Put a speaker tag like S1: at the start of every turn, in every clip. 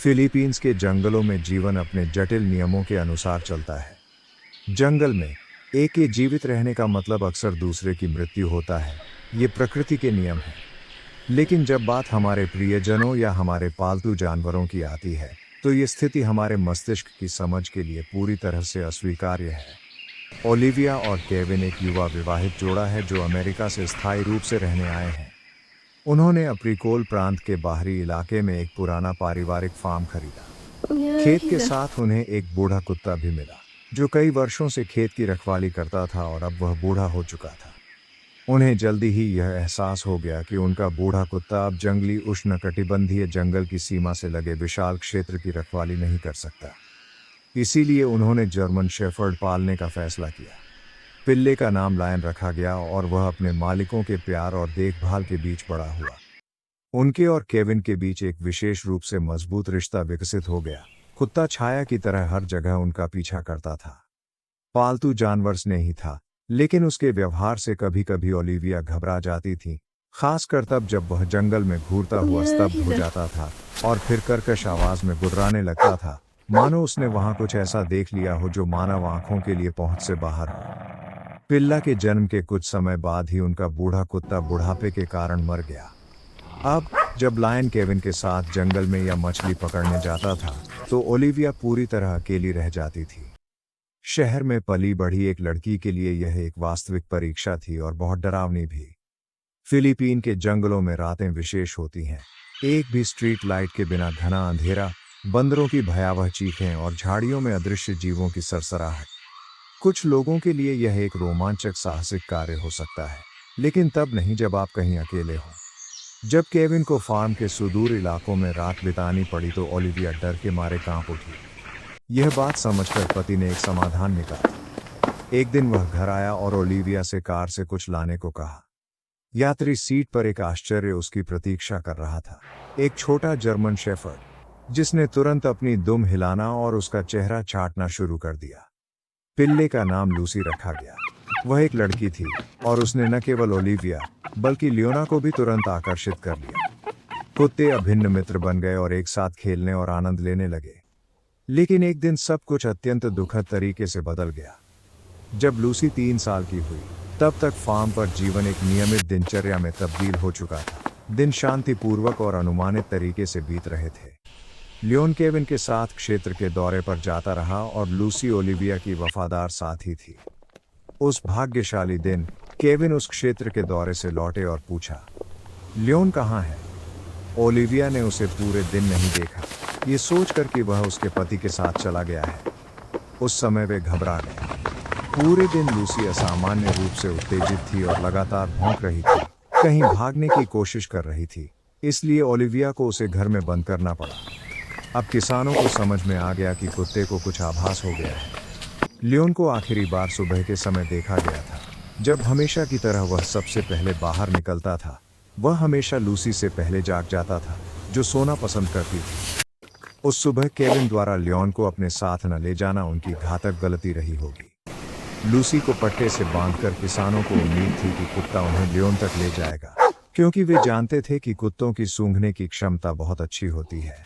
S1: Philippines के जंगलों में जीवन अपने जटिल नियमों के अनुसार चलता है। जंगल में एक के जीवित रहने का मतलब अक्सर दूसरे की मृत्यु होता है। ये प्रकृति के नियम हैं। लेकिन जब बात हमारे प्रियजनों या हमारे पालतू जानवरों की आती है, तो ये स्थिति हमारे मस्तिष्क की समझ के लिए पूरी तरह से अस्वीकार्य है। ओलिविया और केविन एक युवा विवाहित जोड़ा है जो अमेरिका से स्थायी रूप से रहने आए हैं। उन्होंने अप्रीकोल प्रांत के बाहरी इलाके में एक पुराना पारिवारिक फार्म खरीदा। खेत के साथ उन्हें एक बूढ़ा कुत्ता भी मिला, जो कई वर्षों से खेत की रखवाली करता था और अब वह बूढ़ा हो चुका था। उन्हें जल्दी ही यह एहसास हो गया कि उनका बूढ़ा कुत्ता अब जंगली उष्णकटिबंधीय जंगल की सीमा से लगे विशाल क्षेत्र की रखवाली नहीं कर सकता। इसीलिए उन्होंने जर्मन शेफर्ड पालने का फैसला किया। पिल्ले का नाम लायन रखा गया और वह अपने मालिकों के प्यार और देखभाल के बीच बड़ा हुआ। उनके और केविन के बीच एक विशेष रूप से मजबूत रिश्ता विकसित हो गया। कुत्ता छाया की तरह हर जगह उनका पीछा करता था। पालतू जानवर स्नेही था, लेकिन उसके व्यवहार से कभी कभी ओलिविया घबरा जाती थी, खासकर तब जब वह जंगल में घूरता हुआ स्तब्ध हो जाता था और फिर कर्कश आवाज में गुर्राने लगता था, मानो उसने वहां कुछ ऐसा देख लिया हो जो मानव आंखों के लिए पहुंच से बाहर हो। पिल्ला के जन्म के कुछ समय बाद ही उनका बूढ़ा कुत्ता बुढ़ापे के कारण मर गया। अब जब लायन केविन के साथ जंगल में या मछली पकड़ने जाता था, तो ओलिविया पूरी तरह अकेली रह जाती थी। शहर में पली बढ़ी एक लड़की के लिए यह एक वास्तविक परीक्षा थी और बहुत डरावनी भी। फिलीपीन के जंगलों में रातें विशेष होती हैं। एक भी स्ट्रीट लाइट के बिना घना अंधेरा, बंदरों की भयावह चीखें और झाड़ियों में अदृश्य जीवों की सरसराहट। कुछ लोगों के लिए यह एक रोमांचक साहसिक कार्य हो सकता है, लेकिन तब नहीं जब आप कहीं अकेले हों। जब केविन को फार्म के सुदूर इलाकों में रात बितानी पड़ी तो ओलिविया डर के मारे कांप उठी। यह बात समझकर पति ने एक समाधान निकाला। एक दिन वह घर आया और ओलिविया से कार से कुछ लाने को कहा। यात्री सीट पर एक आश्चर्य उसकी प्रतीक्षा कर रहा था। एक छोटा जर्मन शेफर्ड, जिसने तुरंत अपनी दुम हिलाना और उसका चेहरा चाटना शुरू कर दिया। पिल्ले का नाम लूसी रखा गया। वह एक लड़की थी और उसने न केवल ओलिविया बल्कि लियोना को भी तुरंत आकर्षित कर लिया। कुत्ते अभिन्न मित्र बन गए और एक साथ खेलने और आनंद लेने लगे। लेकिन एक दिन सब कुछ अत्यंत दुखद तरीके से बदल गया। जब लूसी 3 साल की हुई, तब तक फार्म पर जीवन एक नियमित दिनचर्या में तब्दील हो चुका था। दिन शांतिपूर्वक और अनुमानित तरीके से बीत रहे थे। लियोन केविन के साथ क्षेत्र के दौरे पर जाता रहा और लूसी ओलिविया की वफादार साथी थी। उस भाग्यशाली दिन केविन उस क्षेत्र के दौरे से लौटे और पूछा, लियोन कहाँ है? ओलिविया ने उसे पूरे दिन नहीं देखा, ये सोचकर कि वह उसके पति के साथ चला गया है। उस समय वे घबरा गए। पूरे दिन लूसी असामान्य रूप से उत्तेजित थी और लगातार भौंक रही थी, कहीं भागने की कोशिश कर रही थी। इसलिए ओलिविया को उसे घर में बंद करना पड़ा। अब किसानों को समझ में आ गया कि कुत्ते को कुछ आभास हो गया है। लियोन को आखिरी बार सुबह के समय देखा गया था, जब हमेशा की तरह वह सबसे पहले बाहर निकलता था। वह हमेशा लूसी से पहले जाग जाता था, जो सोना पसंद करती थी। उस सुबह केविन द्वारा लियोन को अपने साथ न ले जाना उनकी घातक गलती रही होगी। लूसी को पट्टे से बांधकर किसानों को उम्मीद थी कि कुत्ता उन्हें लियोन तक ले जाएगा, क्योंकि वे जानते थे कि कुत्तों की सूंघने की क्षमता बहुत अच्छी होती है।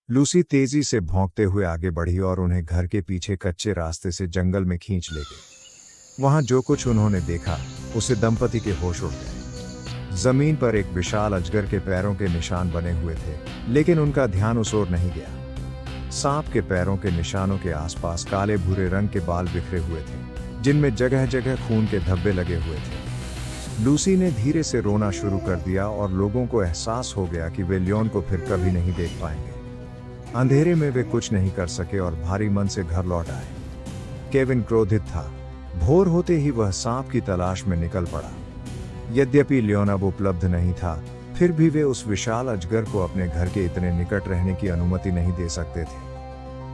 S1: लूसी तेजी से भौंकते हुए आगे बढ़ी और उन्हें घर के पीछे कच्चे रास्ते से जंगल में खींच ले गई। वहां जो कुछ उन्होंने देखा, उसे दंपति के होश उड़ गए। जमीन पर एक विशाल अजगर के पैरों के निशान बने हुए थे, लेकिन उनका ध्यान उस ओर नहीं गया। सांप के पैरों के निशानों के आसपास काले भूरे रंग के बाल बिखरे हुए थे, जिनमें जगह जगह खून के धब्बे लगे हुए थे। लूसी ने धीरे से रोना शुरू कर दिया और लोगों को एहसास हो गया कि वे लियोन को फिर कभी नहीं देख पाएंगे। अंधेरे में वे कुछ नहीं कर सके और भारी मन से घर लौट आए। केविन क्रोधित था। भोर होते ही वह सांप की तलाश में निकल पड़ा। यद्यपि लियोन अब उपलब्ध नहीं था, फिर भी वे उस विशाल अजगर को अपने घर के इतने निकट रहने की अनुमति नहीं दे सकते थे।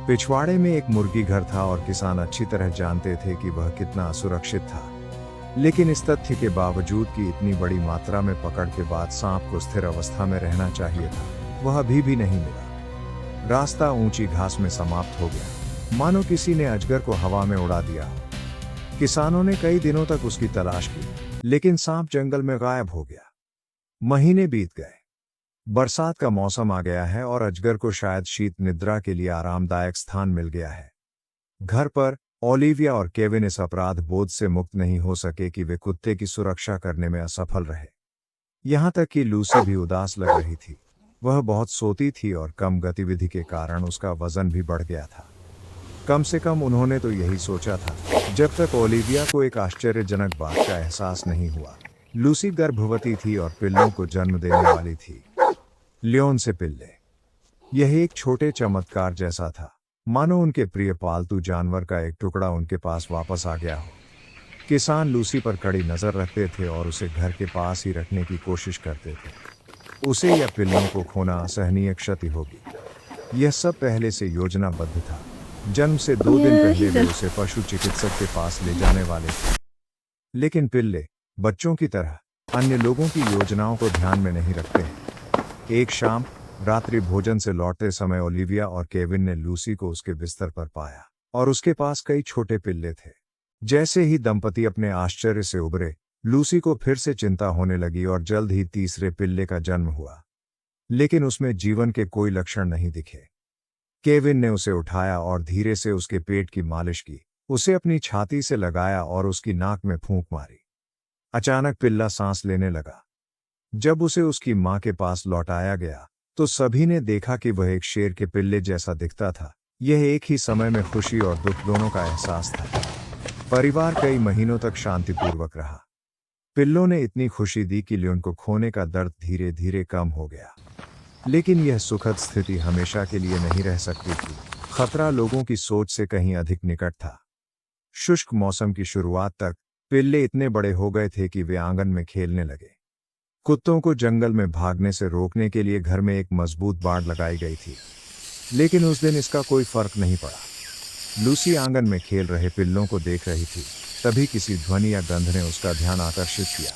S1: पिछवाड़े में एक मुर्गी घर था और किसान अच्छी तरह जानते थे कि वह कितना असुरक्षित था। लेकिन इस तथ्य के बावजूद कि इतनी बड़ी मात्रा में पकड़ के बाद सांप को स्थिर अवस्था में रहना चाहिए था, वह अभी भी नहीं मिला। रास्ता ऊंची घास में समाप्त हो गया, मानो किसी ने अजगर को हवा में उड़ा दिया। किसानों ने कई दिनों तक उसकी तलाश की, लेकिन सांप जंगल में गायब हो गया। महीने बीत गए। बरसात का मौसम आ गया है और अजगर को शायद शीत निद्रा के लिए आरामदायक स्थान मिल गया है। घर पर ओलिविया और केविन इस अपराध बोध से मुक्त नहीं हो सके कि वे कुत्ते की सुरक्षा करने में असफल रहे। यहां तक कि लूसी भी उदास लग रही थी। वह बहुत सोती थी और कम गतिविधि के कारण उसका वजन भी बढ़ गया था। कम से कम उन्होंने तो यही सोचा था, जब तक ओलिविया को एक आश्चर्यजनक बात का एहसास नहीं हुआ। लूसी गर्भवती थी और पिल्लों को जन्म देने वाली थी। लियोन से पिल्ले। यह एक छोटे चमत्कार जैसा था, मानो उनके प्रिय पालतू जानवर का एक टुकड़ा उनके पास वापस आ गया हो। किसान लूसी पर कड़ी नजर रखते थे और उसे घर के पास ही रखने की कोशिश करते थे। उसे या पिल्लों को खोना असहनीय क्षति होगी। यह सब पहले से योजनाबद्ध था। जन्म से 2 दिन पहले वे उसे पशु चिकित्सक के पास ले जाने वाले थे। लेकिन पिल्ले बच्चों की तरह अन्य लोगों की योजनाओं को ध्यान में नहीं रखते हैं। एक शाम रात्रि भोजन से लौटते समय ओलिविया और केविन ने लूसी को उसके बिस्तर पर पाया और उसके पास कई छोटे पिल्ले थे। जैसे ही दंपति अपने आश्चर्य से उबरे, लूसी को फिर से चिंता होने लगी और जल्द ही तीसरे पिल्ले का जन्म हुआ। लेकिन उसमें जीवन के कोई लक्षण नहीं दिखे। केविन ने उसे उठाया और धीरे से उसके पेट की मालिश की, उसे अपनी छाती से लगाया और उसकी नाक में फूंक मारी। अचानक पिल्ला सांस लेने लगा। जब उसे उसकी मां के पास लौटाया गया तो सभी ने देखा कि वह एक शेर के पिल्ले जैसा दिखता था। यह एक ही समय में खुशी और दुख दोनों का एहसास था। परिवार कई महीनों तक शांतिपूर्वक रहा। पिल्लों ने इतनी खुशी दी कि लियोन को खोने का दर्द धीरे धीरे कम हो गया। लेकिन यह सुखद स्थिति हमेशा के लिए नहीं रह सकती थी। खतरा लोगों की सोच से कहीं अधिक निकट था। शुष्क मौसम की शुरुआत तक पिल्ले इतने बड़े हो गए थे कि वे आंगन में खेलने लगे। कुत्तों को जंगल में भागने से रोकने के लिए घर में एक मजबूत बाड़ लगाई गई थी। लेकिन उस दिन इसका कोई फर्क नहीं पड़ा। लूसी आंगन में खेल रहे पिल्लों को देख रही थी। तभी किसी ध्वनि या गंध ने उसका ध्यान आकर्षित किया।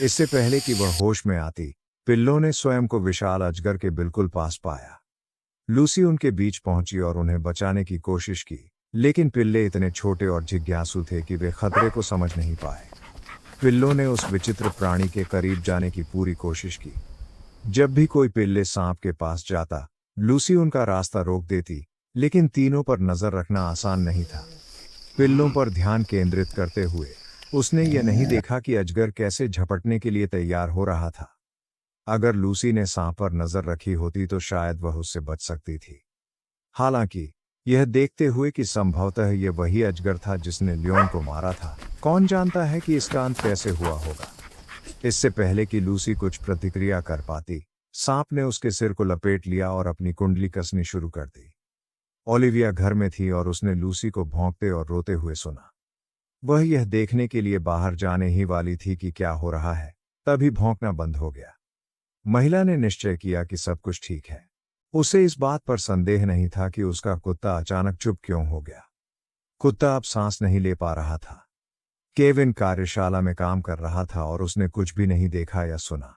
S1: इससे पहले कि वह होश में आती, पिल्लों ने स्वयं को विशाल अजगर के बिल्कुल पास पाया। लूसी उनके बीच पहुंची और उन्हें बचाने की कोशिश की, लेकिन पिल्ले इतने छोटे और जिज्ञासु थे कि वे खतरे को समझ नहीं पाए। पिल्लों ने उस विचित्र प्राणी के करीब जाने की पूरी कोशिश की। जब भी कोई पिल्ले सांप के पास जाता, लूसी उनका रास्ता रोक देती, लेकिन तीनों पर नजर रखना आसान नहीं था। पिल्लों पर ध्यान केंद्रित करते हुए उसने यह नहीं देखा कि अजगर कैसे झपटने के लिए तैयार हो रहा था। अगर लूसी ने सांप पर नजर रखी होती तो शायद वह उससे बच सकती थी। हालांकि यह देखते हुए कि संभवतः यह वही अजगर था जिसने लियोन को मारा था, कौन जानता है कि इसका अंत कैसे हुआ होगा। इससे पहले कि लूसी कुछ प्रतिक्रिया कर पाती, सांप ने उसके सिर को लपेट लिया और अपनी कुंडली कसनी शुरू कर दी। ओलिविया घर में थी और उसने लूसी को भौंकते और रोते हुए सुना। वह यह देखने के लिए बाहर जाने ही वाली थी कि क्या हो रहा है, तभी भौंकना बंद हो गया। महिला ने निश्चय किया कि सब कुछ ठीक है। उसे इस बात पर संदेह नहीं था कि उसका कुत्ता अचानक चुप क्यों हो गया। कुत्ता अब सांस नहीं ले पा रहा था। केविन कार्यशाला में काम कर रहा था और उसने कुछ भी नहीं देखा या सुना।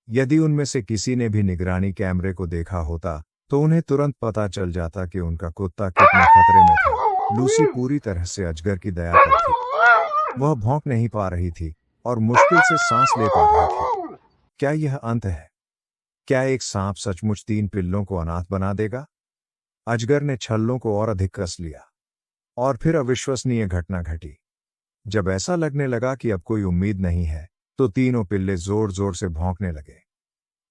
S1: यदि उनमें से किसी ने भी निगरानी कैमरे को देखा होता तो उन्हें तुरंत पता चल जाता कि उनका कुत्ता कितने खतरे में था। लूसी पूरी तरह से अजगर की दया पर थी। वह भौंक नहीं पा रही थी और मुश्किल से सांस ले पा रही थी। क्या यह अंत है? क्या एक सांप सचमुच 3 पिल्लों को अनाथ बना देगा? अजगर ने छल्लों को और अधिक कस लिया और फिर अविश्वसनीय घटना घटी। जब ऐसा लगने लगा कि अब कोई उम्मीद नहीं है, तो तीनों पिल्ले जोर जोर से भौंकने लगे।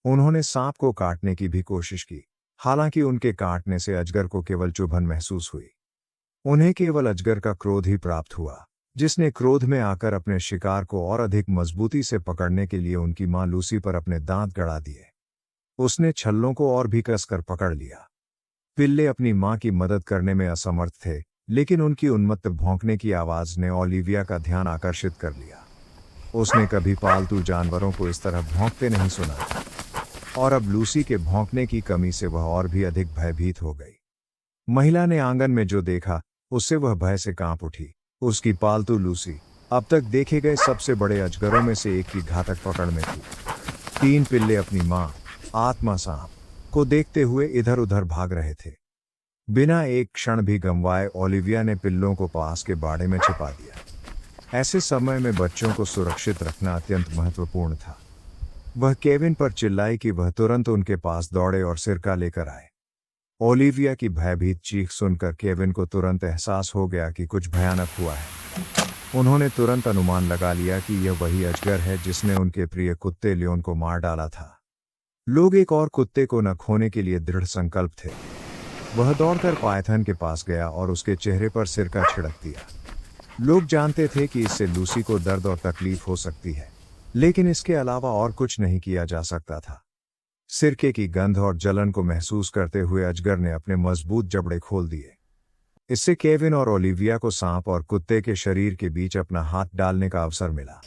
S1: उन्होंने सांप को काटने की भी कोशिश की, हालांकि उनके काटने से अजगर को केवल चुभन महसूस हुई। उन्हें केवल अजगर का क्रोध ही प्राप्त हुआ, जिसने क्रोध में आकर अपने शिकार को और अधिक मजबूती से पकड़ने के लिए उनकी मां लूसी पर अपने दांत गड़ा दिए। उसने छल्लों को और भी कसकर पकड़ लिया। पिल्ले अपनी मां की मदद करने में असमर्थ थे, लेकिन उनकी उन्मत्त भौंकने की आवाज ने ओलिविया का ध्यान आकर्षित कर लिया। उसने कभी पालतू जानवरों को इस तरह भौंकते नहीं सुना था, और अब लूसी के भौंकने की कमी से वह और भी अधिक भयभीत हो गई। महिला ने आंगन में जो देखा, उससे वह भय से कांप उठी। उसकी पालतू लूसी अब तक देखे गए सबसे बड़े अजगरों में से एक की घातक पकड़ में थी। 3 पिल्ले अपनी मां आत्मा सांप को देखते हुए इधर उधर भाग रहे थे। बिना एक क्षण भी गंवाए ओलिविया ने पिल्लों को पास के बाड़े में छिपा दिया। ऐसे समय में बच्चों को सुरक्षित रखना अत्यंत महत्वपूर्ण था। वह केविन पर चिल्लाई कि वह तुरंत उनके पास दौड़े और सिरका लेकर आए। ओलिविया की भयभीत चीख सुनकर केविन को तुरंत एहसास हो गया कि कुछ भयानक हुआ है। उन्होंने तुरंत अनुमान लगा लिया कि यह वही अजगर है जिसने उनके प्रिय कुत्ते लियोन को मार डाला था। लोग एक और कुत्ते को न खोने के लिए दृढ़ संकल्प थे। वह दौड़कर पायथन के पास गया और उसके चेहरे पर सिरका छिड़क दिया। लोग जानते थे कि इससे लूसी को दर्द और तकलीफ हो सकती है, लेकिन इसके अलावा और कुछ नहीं किया जा सकता था। सिरके की गंध और जलन को महसूस करते हुए अजगर ने अपने मजबूत जबड़े खोल दिए। इससे केविन और ओलिविया को सांप और कुत्ते के शरीर के बीच अपना हाथ डालने का अवसर मिला।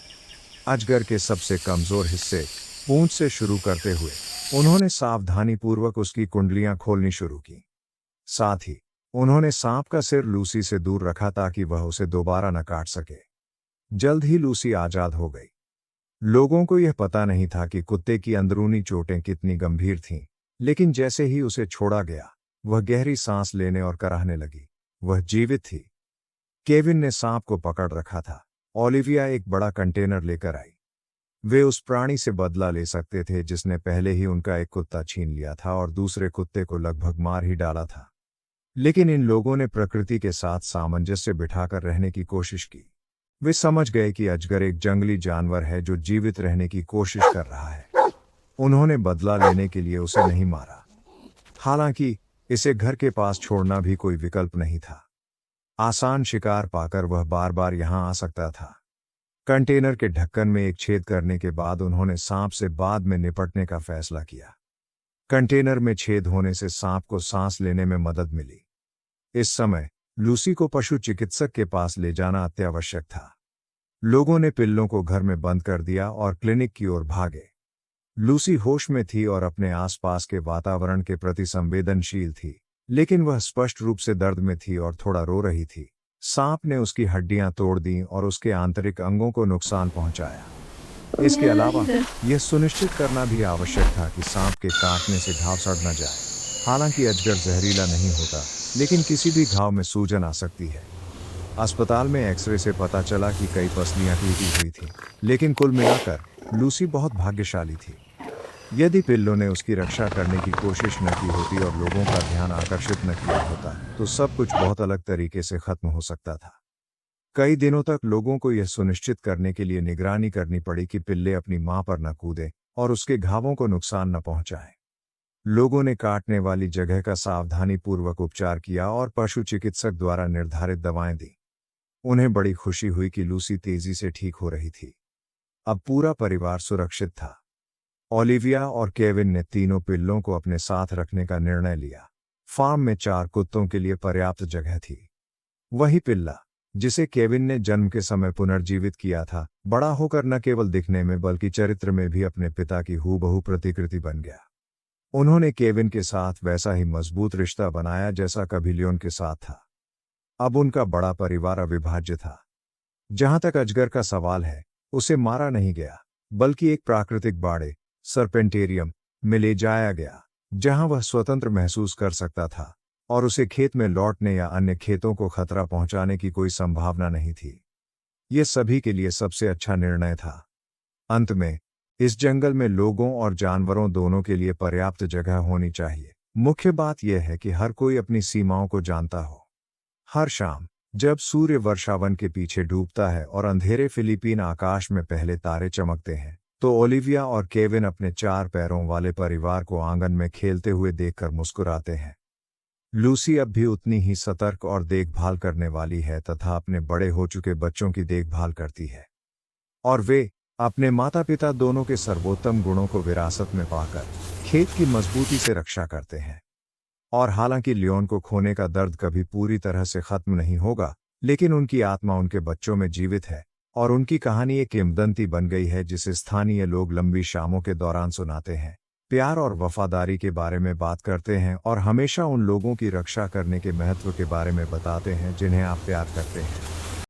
S1: अजगर के सबसे कमजोर हिस्से पूंछ से शुरू करते हुए उन्होंने सावधानीपूर्वक उसकी कुंडलियां खोलनी शुरू की। साथ ही उन्होंने सांप का सिर लूसी से दूर रखा ताकि वह उसे दोबारा न काट सके। जल्द ही लूसी आजाद हो गई। लोगों को यह पता नहीं था कि कुत्ते की अंदरूनी चोटें कितनी गंभीर थीं, लेकिन जैसे ही उसे छोड़ा गया, वह गहरी सांस लेने और कराहने लगी। वह जीवित थी। केविन ने सांप को पकड़ रखा था। ओलिविया एक बड़ा कंटेनर लेकर आई। वे उस प्राणी से बदला ले सकते थे जिसने पहले ही उनका एक कुत्ता छीन लिया था और दूसरे कुत्ते को लगभग मार ही डाला था। लेकिन इन लोगों ने प्रकृति के साथ सामंजस्य बिठाकर रहने की कोशिश की। वे समझ गए कि अजगर एक जंगली जानवर है जो जीवित रहने की कोशिश कर रहा है। उन्होंने बदला लेने के लिए उसे नहीं मारा, हालांकि इसे घर के पास छोड़ना भी कोई विकल्प नहीं था। आसान शिकार पाकर वह बार बार यहां आ सकता था। कंटेनर के ढक्कन में एक छेद करने के बाद उन्होंने सांप से बाद में निपटने का फैसला किया। कंटेनर में छेद होने से सांप को सांस लेने में मदद मिली। इस समय लूसी को पशु चिकित्सक के पास ले जाना अत्यावश्यक था। लोगों ने पिल्लों को घर में बंद कर दिया और क्लिनिक की ओर भागे। लूसी होश में थी और अपने आसपास के वातावरण के प्रति संवेदनशील थी, लेकिन वह स्पष्ट रूप से दर्द में थी और थोड़ा रो रही थी। सांप ने उसकी हड्डियां तोड़ दीं और उसके आंतरिक अंगों को नुकसान पहुंचाया। इसके अलावा यह सुनिश्चित करना भी आवश्यक था कि सांप के काटने से घाव सड़ न जाए। हालांकि अजगर जहरीला नहीं होता, लेकिन किसी भी घाव में सूजन आ सकती है। अस्पताल में एक्सरे से पता चला कि कई पसलियां टूटी हुई थीं, लेकिन कुल मिलाकर लूसी बहुत भाग्यशाली थी। यदि पिल्लों ने उसकी रक्षा करने की कोशिश न की होती और लोगों का ध्यान आकर्षित न किया होता, तो सब कुछ बहुत अलग तरीके से खत्म हो सकता था। कई दिनों तक लोगों को यह सुनिश्चित करने के लिए निगरानी करनी पड़ी कि पिल्ले अपनी मां पर न कूदें और उसके घावों को नुकसान न पहुंचाएं। लोगों ने काटने वाली जगह का सावधानीपूर्वक उपचार किया और पशु चिकित्सक द्वारा निर्धारित दवाएं दी। उन्हें बड़ी खुशी हुई कि लूसी तेजी से ठीक हो रही थी। अब पूरा परिवार सुरक्षित था। ओलिविया और केविन ने तीनों पिल्लों को अपने साथ रखने का निर्णय लिया। फार्म में 4 कुत्तों के लिए पर्याप्त जगह थी। वही पिल्ला, जिसे केविन ने जन्म के समय पुनर्जीवित किया था, बड़ा होकर न केवल दिखने में बल्कि चरित्र में भी अपने पिता की हूबहू प्रतिकृति बन गया। उन्होंने केविन के साथ वैसा ही मजबूत रिश्ता बनाया जैसा कभी लियोन के साथ था। अब उनका बड़ा परिवार अविभाज्य था। जहां तक अजगर का सवाल है, उसे मारा नहीं गया, बल्कि एक प्राकृतिक बाड़े सर्पेंटेरियम में ले जाया गया, जहां वह स्वतंत्र महसूस कर सकता था और उसे खेत में लौटने या अन्य खेतों को खतरा पहुंचाने की कोई संभावना नहीं थी। यह सभी के लिए सबसे अच्छा निर्णय था। अंत में इस जंगल में लोगों और जानवरों दोनों के लिए पर्याप्त जगह होनी चाहिए। मुख्य बात यह है कि हर कोई अपनी सीमाओं को जानता हो। हर शाम जब सूर्य वर्षावन के पीछे डूबता है और अंधेरे फिलीपीन आकाश में पहले तारे चमकते हैं, तो ओलिविया और केविन अपने 4 पैरों वाले परिवार को आंगन में खेलते हुए देखकर मुस्कुराते हैं। लूसी अब भी उतनी ही सतर्क और देखभाल करने वाली है तथा अपने बड़े हो चुके बच्चों की देखभाल करती है, और वे अपने माता पिता दोनों के सर्वोत्तम गुणों को विरासत में पाकर खेत की मजबूती से रक्षा करते हैं। और हालांकि लियोन को खोने का दर्द कभी पूरी तरह से खत्म नहीं होगा, लेकिन उनकी आत्मा उनके बच्चों में जीवित है और उनकी कहानी एक किंवदंती बन गई है जिसे स्थानीय लोग लंबी शामों के दौरान सुनाते हैं, प्यार और वफादारी के बारे में बात करते हैं और हमेशा उन लोगों की रक्षा करने के महत्व के बारे में बताते हैं जिन्हें आप प्यार करते हैं।